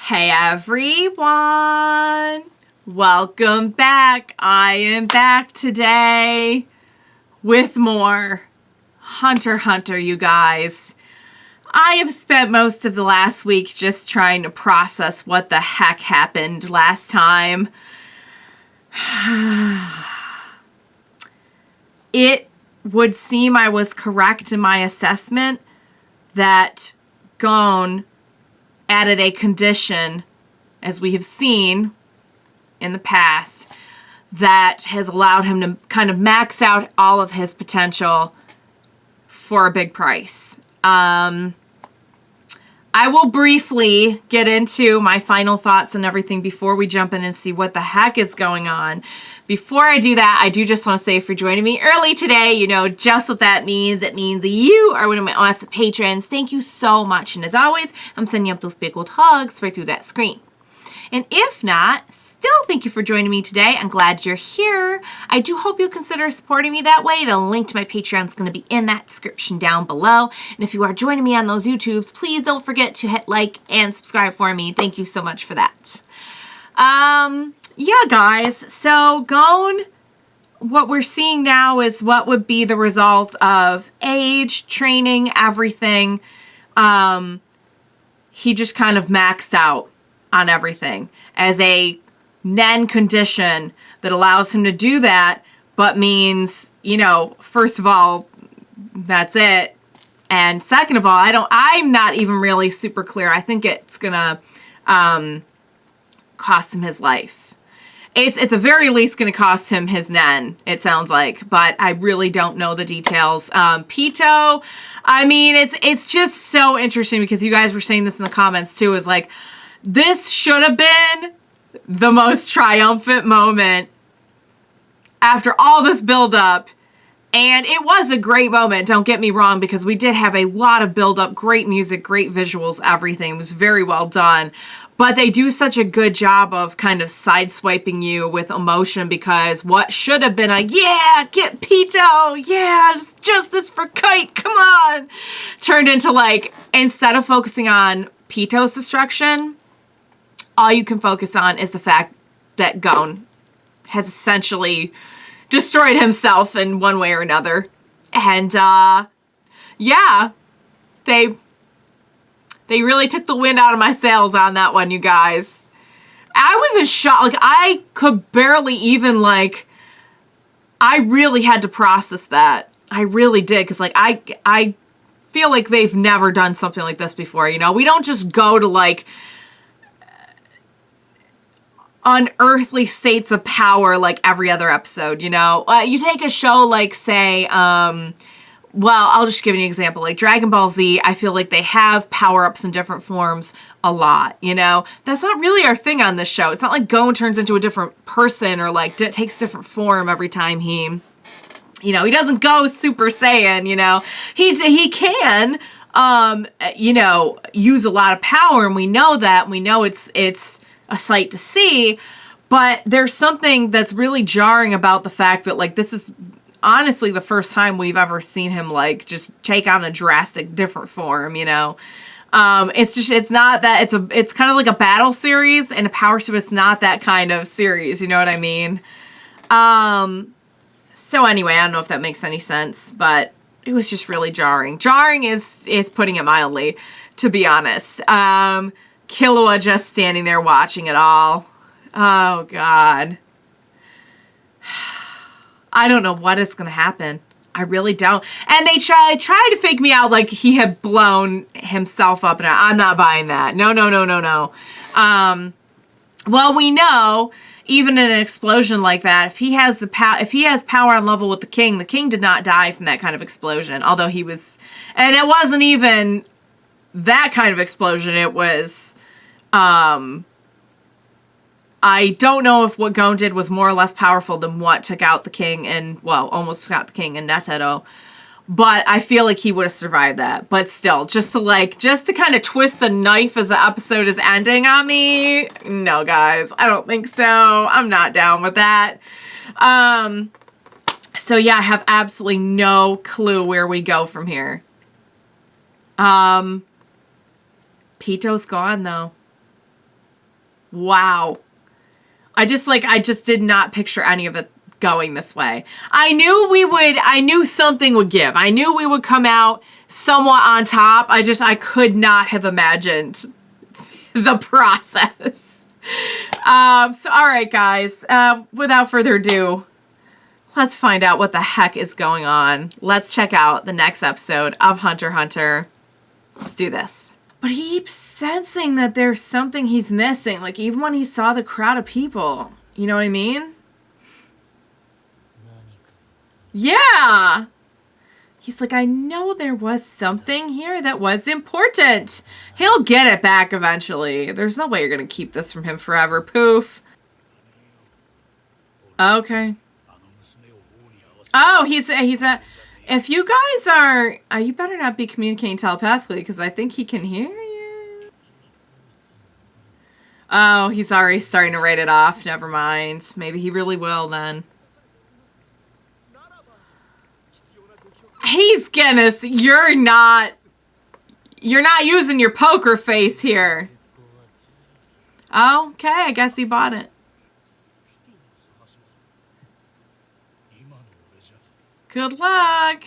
Hey everyone, welcome back. I am back today with more Hunter x Hunter, you guys. I have spent most of the last week just trying to process what the heck happened last time. It would seem I was correct in my assessment that Gon added a condition, as we have seen in the past, that has allowed him to kind of max out all of his potential for a big price. I will briefly get into my final thoughts and everything before we jump in and see what the heck is going on. Before I do that, I do just want to say, if you're joining me early today, you know just what that means. It means that you are one of my awesome patrons. Thank you so much. And as always, I'm sending up those big old hugs right through that screen. And if not, still thank you for joining me today. I'm glad you're here. I do hope you'll consider supporting me that way. The link to my Patreon is going to be in that description down below. And if you are joining me on those YouTubes, please don't forget to hit like and subscribe for me. Thank you so much for that. Yeah, guys. So Gon, what we're seeing now is what would be the result of age, training, everything. He just kind of maxed out on everything as a Nen condition that allows him to do that, but means, you know, first of all, that's it. And second of all, I'm not even really super clear. I think it's gonna cost him his life. It's at the very least going to cost him his Nen, it sounds like, but I really don't know the details. Pito, I mean, it's just so interesting because you guys were saying this in the comments too, is like, this should have been the most triumphant moment after all this buildup. And it was a great moment, don't get me wrong, because we did have a lot of buildup, great music, great visuals, everything. It was very well done. But they do such a good job of kind of sideswiping you with emotion, because what should have been a, yeah, get Pito, yeah, it's justice for Kite, come on, turned into like, instead of focusing on Pito's destruction, all you can focus on is the fact that Gon has essentially destroyed himself in one way or another. And, yeah, they really took the wind out of my sails on that one, you guys. I was in shock. Like, I could barely even, like, I really had to process that. I really did. Because, like, I feel like they've never done something like this before, you know? We don't just go to, like, unearthly states of power like every other episode, you know? You take a show like, say, well, I'll just give you an example. Like Dragon Ball Z, I feel like they have power-ups in different forms a lot, you know? That's not really our thing on this show. It's not like Gon turns into a different person or like takes different form every time he, you know, he doesn't go Super Saiyan, you know? He can, you know, use a lot of power, and we know that, and we know it's a sight to see, but there's something that's really jarring about the fact that, like, this is honestly the first time we've ever seen him, like, just take on a drastic different form, you know? It's not that, it's kind of like a battle series, and a power suit is not that kind of series, you know what I mean? So anyway, I don't know if that makes any sense, but it was just really jarring. Jarring is putting it mildly, to be honest. Killua just standing there watching it all. Oh, God. I don't know what is going to happen. I really don't. And they try to fake me out like he had blown himself up, and I'm not buying that. No. Well, we know, even in an explosion like that, if he has power on level with the king did not die from that kind of explosion. Although he was, and it wasn't even that kind of explosion. It was, I don't know if what Gon did was more or less powerful than what took out the king and, well, almost took out the king and Netero. But I feel like he would have survived that. But still, just to kind of twist the knife as the episode is ending on me. No, guys, I don't think so. I'm not down with that. So yeah, I have absolutely no clue where we go from here. Pito's gone, though. Wow. I just did not picture any of it going this way. I knew something would give. I knew we would come out somewhat on top. I could not have imagined the process. So all right, guys, without further ado, let's find out what the heck is going on. Let's check out the next episode of Hunter x Hunter. Let's do this. But he keeps sensing that there's something he's missing, like even when he saw the crowd of people. You know what I mean? Yeah. He's like, I know there was something here that was important. He'll get it back eventually. There's no way you're going to keep this from him forever, Pouf. Okay. Oh, he's a... If you guys are... you better not be communicating telepathically, because I think he can hear you. Oh, he's already starting to write it off. Never mind. Maybe he really will, then. He's gonna... You're not using your poker face here. Oh, okay. I guess he bought it. Good luck.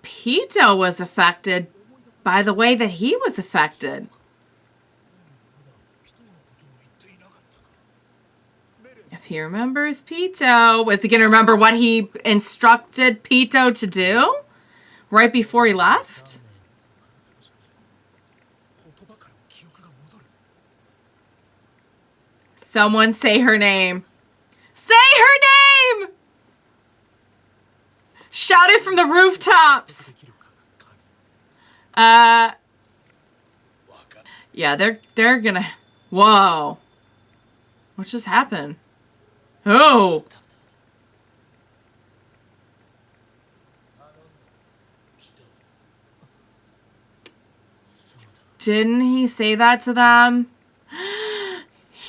Pito was affected by the way that he was affected. If he remembers Pito, was he going to remember what he instructed Pito to do right before he left? Someone say her name. Say her name! Shout it from the rooftops. Yeah, they're gonna... Whoa. What just happened? Oh. Didn't he say that to them?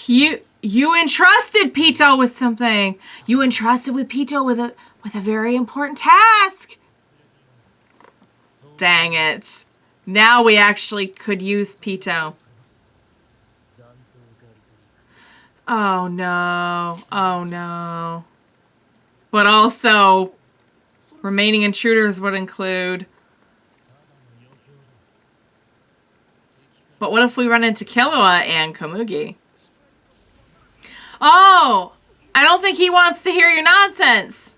You entrusted Pito with something. You entrusted with Pito with a very important task. Dang it. Now we actually could use Pito. Oh no. Oh no. But also, remaining intruders would include... But what if we run into Killua and Komugi? Oh! I don't think he wants to hear your nonsense.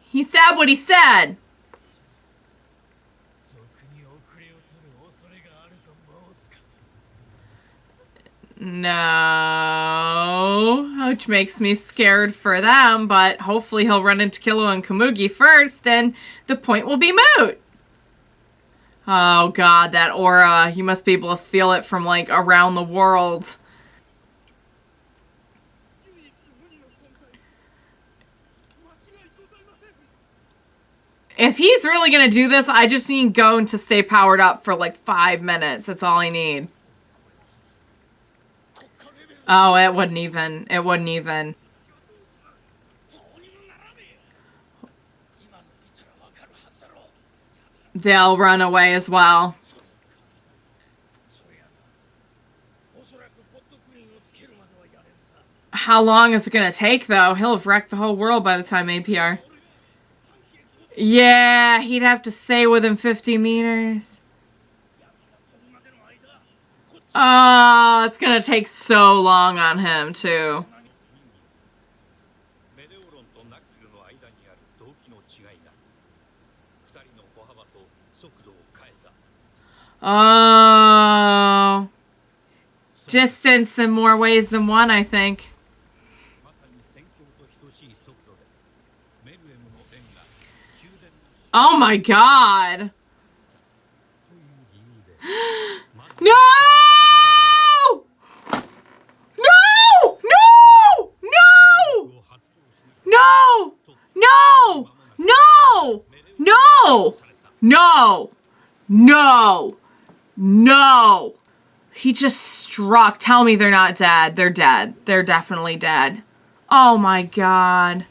He said what he said. No. Which makes me scared for them, but hopefully he'll run into Killua and Komugi first, and the point will be moot. Oh god, that aura. You must be able to feel it from, like, around the world. If he's really gonna do this, I just need Gon to stay powered up for, like, 5 minutes. That's all I need. Oh, it wouldn't even. It wouldn't even. They'll run away as well. How long is it going to take, though? He'll have wrecked the whole world by the time APR. Yeah, he'd have to stay within 50 meters. Oh, it's going to take so long on him, too. Oh. Distance in more ways than one, I think. Oh my god. No! No! No! No! No! No! No! No! No! No! No! He just struck. Tell me they're not dead. They're dead. They're definitely dead. Oh my god.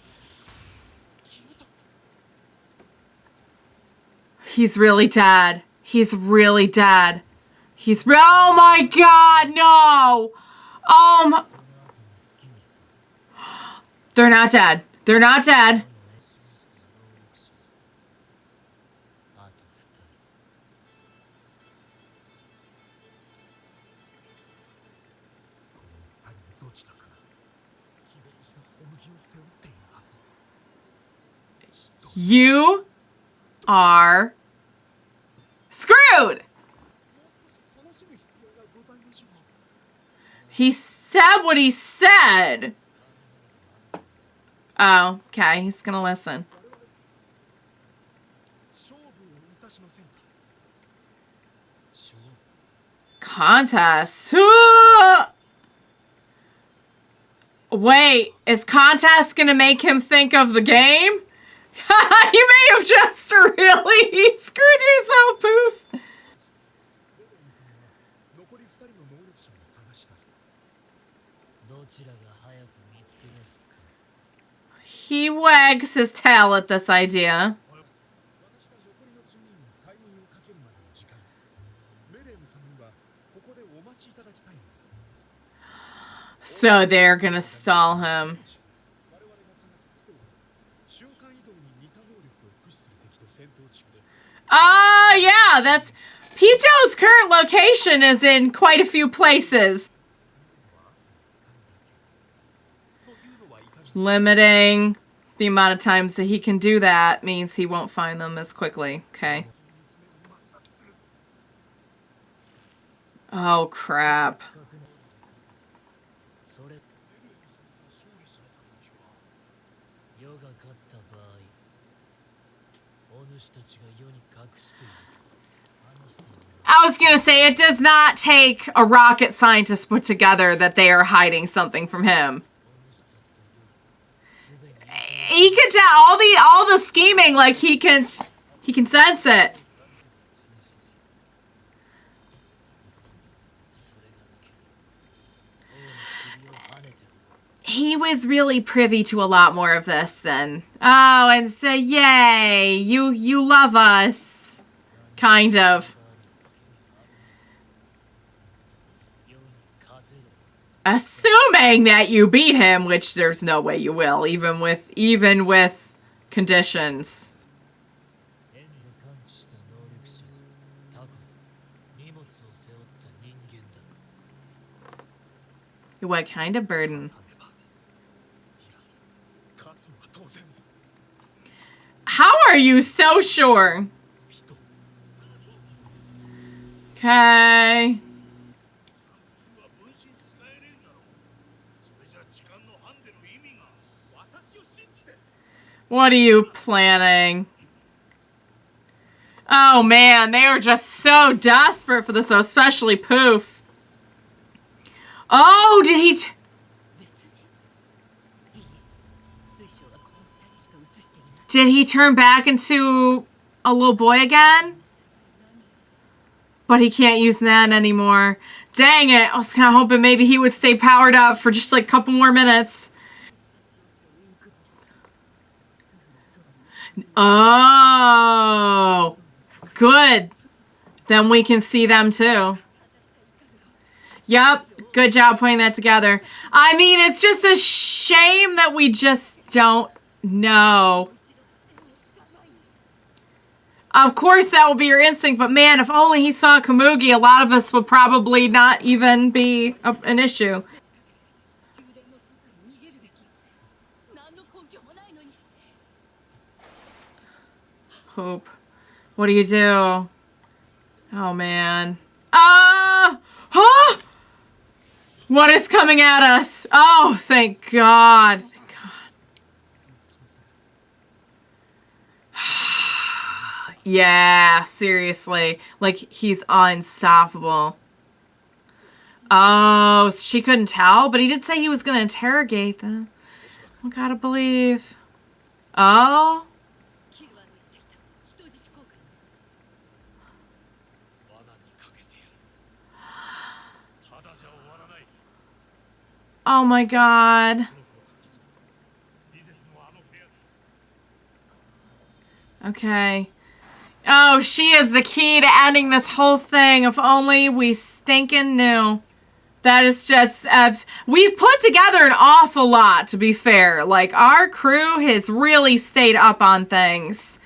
He's really dead. He's really dead. Oh my god, no! They're not dead. They're not dead. You are screwed. He said what he said. Oh, okay. He's gonna listen. Contest. Wait, is contest gonna make him think of the game? You may have just really screwed yourself, Pouf. He wags his tail at this idea. So they're gonna stall him. Yeah, that's... Pito's current location is in quite a few places. Limiting the amount of times that he can do that means he won't find them as quickly. Okay. Oh, crap. I was gonna say, it does not take a rocket scientist put together that they are hiding something from him. He can tell all the scheming, like he can sense it. He was really privy to a lot more of this than... Oh, and so, yay, you love us. Kind of. Assuming that you beat him, which there's no way you will, even with conditions. What kind of burden? How are you so sure? Okay. What are you planning? Oh man, they are just so desperate for this, especially Pouf. Oh, did he... Did he turn back into a little boy again? But he can't use that anymore. Dang it. I was kind of hoping maybe he would stay powered up for just like a couple more minutes. Oh. Good. Then we can see them too. Yep. Good job putting that together. I mean, it's just a shame that we just don't know. Of course, that will be your instinct, but man, if only he saw Komugi, a lot of us would probably not even be an issue. Hope. What do you do? Oh, man. Ah! Huh? What is coming at us? Oh, thank God. Thank God. Yeah, seriously. Like, he's unstoppable. Oh, she couldn't tell, but he did say he was going to interrogate them. I gotta believe. Oh? Oh my God. Okay. Oh, she is the key to ending this whole thing. If only we stinking knew. That is just, we've put together an awful lot, to be fair. Like, our crew has really stayed up on things.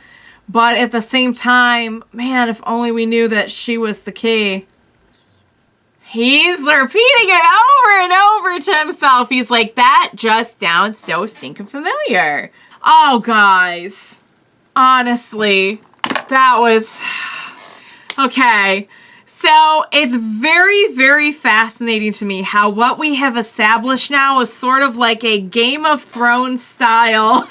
But at the same time, man, if only we knew that she was the key. He's repeating it over and over to himself. He's like, that just sounds so stinking familiar. Oh, guys. Honestly, that was... Okay. So, it's very, very fascinating to me how what we have established now is sort of like a Game of Thrones style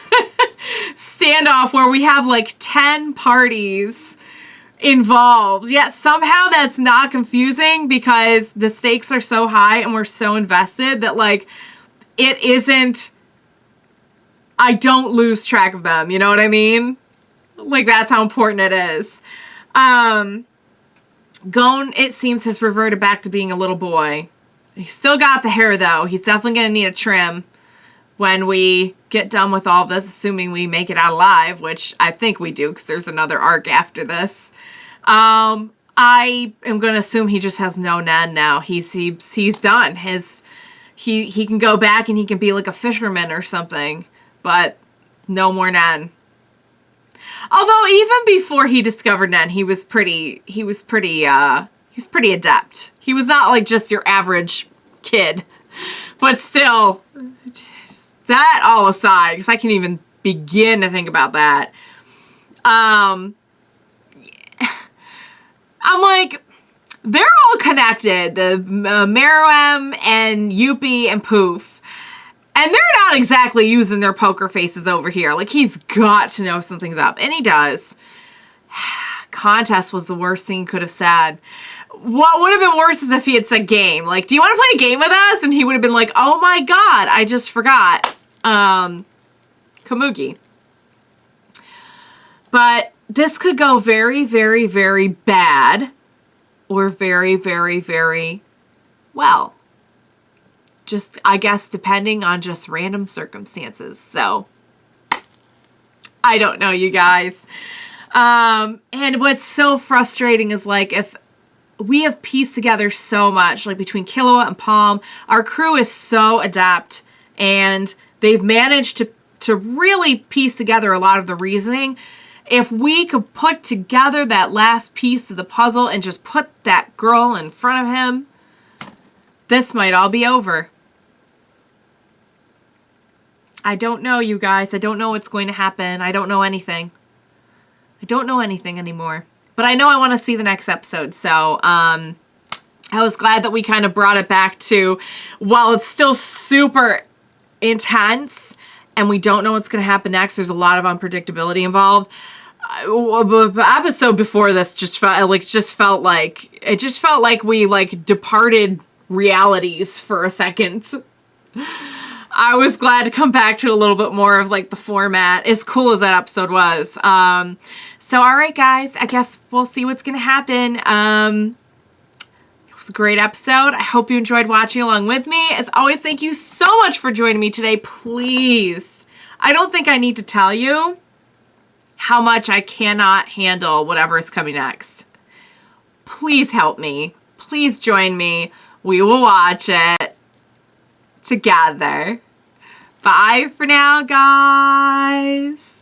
standoff where we have like 10 parties involved. Yet somehow that's not confusing because the stakes are so high and we're so invested that like it isn't... I don't lose track of them. You know what I mean? Like that's how important it is. Gon, it seems, has reverted back to being a little boy. He's still got the hair, though. He's definitely going to need a trim when we get done with all of this, assuming we make it out alive, which I think we do, because there's another arc after this. I am going to assume he just has no Nen now. He's done. He can go back and he can be like a fisherman or something, but no more Nen. Although even before he discovered Nen, he was pretty adept. He was not like just your average kid. But still, that all aside, because I can't even begin to think about that. I'm like, they're all connected. The Meleoron and Yuppie and Pouf. And they're not exactly using their poker faces over here. Like, he's got to know something's up. And he does. Contest was the worst thing he could have said. What would have been worse is if he had said game. Like, do you want to play a game with us? And he would have been like, oh my god, I just forgot. Kamugi. But this could go very, very, very bad. Or very, very, very well. Just, I guess, depending on just random circumstances. So, I don't know, you guys. And what's so frustrating is, like, if we have pieced together so much, like, between Killua and Palm, our crew is so adept, and they've managed to really piece together a lot of the reasoning. If we could put together that last piece of the puzzle and just put that girl in front of him, this might all be over. I don't know, you guys. I don't know what's going to happen. I don't know anything. I don't know anything anymore. But I know I want to see the next episode. So, I was glad that we kind of brought it back to, while it's still super intense and we don't know what's going to happen next, there's a lot of unpredictability involved. The episode before this just felt like we like departed realities for a second. I was glad to come back to a little bit more of like the format, as cool as that episode was. So all right, guys, I guess we'll see what's gonna happen. It was a great episode. I hope you enjoyed watching along with me. As always, thank you so much for joining me today. Please, I don't think I need to tell you how much I cannot handle whatever is coming next. Please help me. Please join me. We will watch it together. Bye for now, guys.